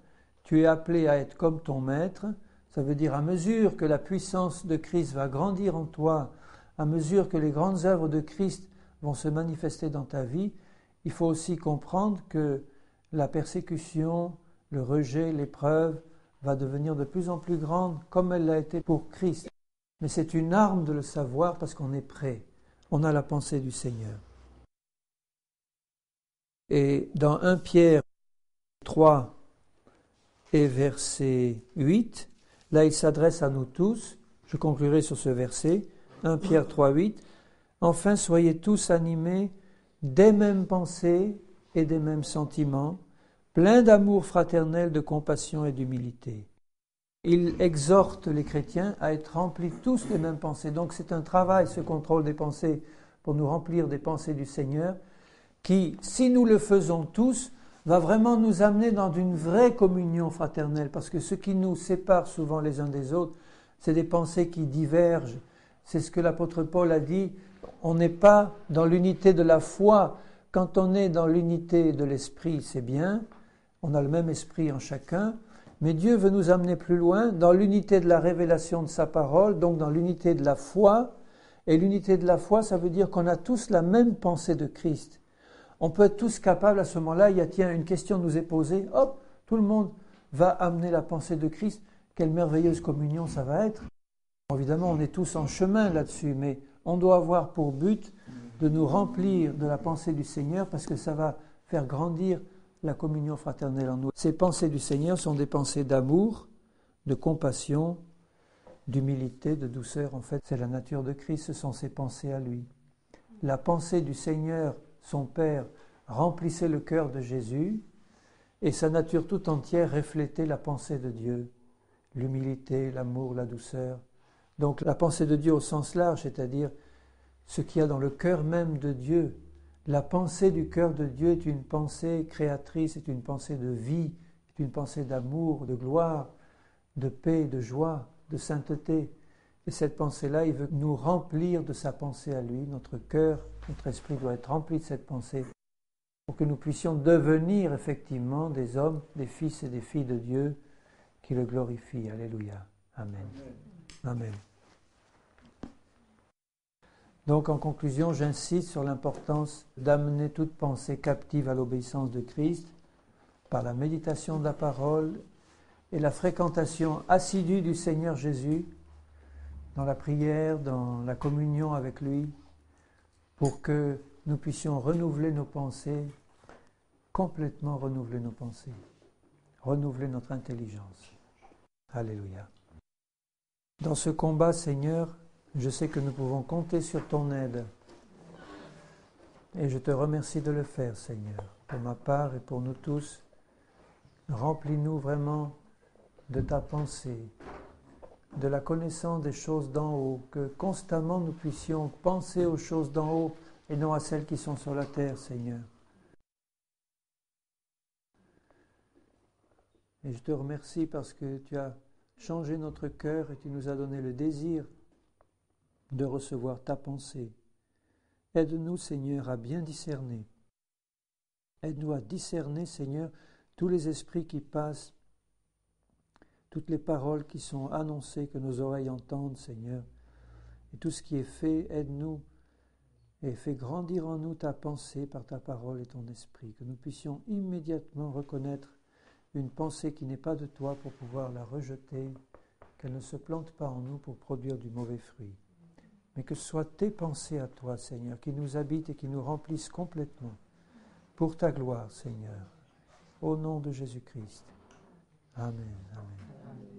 Tu es appelé à être comme ton maître. Ça veut dire à mesure que la puissance de Christ va grandir en toi, à mesure que les grandes œuvres de Christ vont se manifester dans ta vie, il faut aussi comprendre que la persécution, le rejet, l'épreuve va devenir de plus en plus grande comme elle l'a été pour Christ. Mais c'est une arme de le savoir parce qu'on est prêt. On a la pensée du Seigneur. Et dans 1 Pierre 3 et verset 8, là il s'adresse à nous tous, je conclurai sur ce verset, 1 Pierre 3, 8, « Enfin soyez tous animés des mêmes pensées et des mêmes sentiments, pleins d'amour fraternel, de compassion et d'humilité. » Il exhorte les chrétiens à être remplis tous des mêmes pensées. Donc c'est un travail, ce contrôle des pensées, pour nous remplir des pensées du Seigneur, qui, si nous le faisons tous, va vraiment nous amener dans une vraie communion fraternelle, parce que ce qui nous sépare souvent les uns des autres, c'est des pensées qui divergent. C'est ce que l'apôtre Paul a dit, on n'est pas dans l'unité de la foi. Quand on est dans l'unité de l'esprit, c'est bien, on a le même esprit en chacun, mais Dieu veut nous amener plus loin, dans l'unité de la révélation de sa parole, donc dans l'unité de la foi. Et l'unité de la foi, ça veut dire qu'on a tous la même pensée de Christ. On peut être tous capables à ce moment-là, une question nous est posée, hop, tout le monde va amener la pensée de Christ. Quelle merveilleuse communion ça va être. Évidemment, on est tous en chemin là-dessus, mais on doit avoir pour but de nous remplir de la pensée du Seigneur parce que ça va faire grandir la communion fraternelle en nous. Ces pensées du Seigneur sont des pensées d'amour, de compassion, d'humilité, de douceur. En fait, c'est la nature de Christ, ce sont ses pensées à lui. La pensée du Seigneur, son Père, remplissait le cœur de Jésus et sa nature tout entière reflétait la pensée de Dieu, l'humilité, l'amour, la douceur. Donc la pensée de Dieu au sens large, c'est-à-dire ce qu'il y a dans le cœur même de Dieu. La pensée du cœur de Dieu est une pensée créatrice, est une pensée de vie, est une pensée d'amour, de gloire, de paix, de joie, de sainteté. Et cette pensée-là, il veut nous remplir de sa pensée à lui. Notre cœur, notre esprit doit être rempli de cette pensée pour que nous puissions devenir effectivement des hommes, des fils et des filles de Dieu qui le glorifient. Alléluia. Amen. Amen. Donc en conclusion, j'insiste sur l'importance d'amener toute pensée captive à l'obéissance de Christ par la méditation de la parole et la fréquentation assidue du Seigneur Jésus dans la prière, dans la communion avec lui, pour que nous puissions renouveler nos pensées, complètement renouveler nos pensées, renouveler notre intelligence. Alléluia. Dans ce combat, Seigneur, je sais que nous pouvons compter sur ton aide. Et je te remercie de le faire, Seigneur, pour ma part et pour nous tous. Remplis-nous vraiment de ta pensée, de la connaissance des choses d'en haut, que constamment nous puissions penser aux choses d'en haut et non à celles qui sont sur la terre, Seigneur. Et je te remercie parce que tu as changé notre cœur et tu nous as donné le désir de recevoir ta pensée. Aide-nous, Seigneur, à bien discerner. Aide-nous à discerner, Seigneur, tous les esprits qui passent, toutes les paroles qui sont annoncées, que nos oreilles entendent, Seigneur. Et tout ce qui est fait, aide-nous et fais grandir en nous ta pensée par ta parole et ton esprit, que nous puissions immédiatement reconnaître une pensée qui n'est pas de toi pour pouvoir la rejeter, qu'elle ne se plante pas en nous pour produire du mauvais fruit. Mais que ce soit tes pensées à toi, Seigneur, qui nous habitent et qui nous remplissent complètement, pour ta gloire, Seigneur, au nom de Jésus-Christ. Amen. Amen.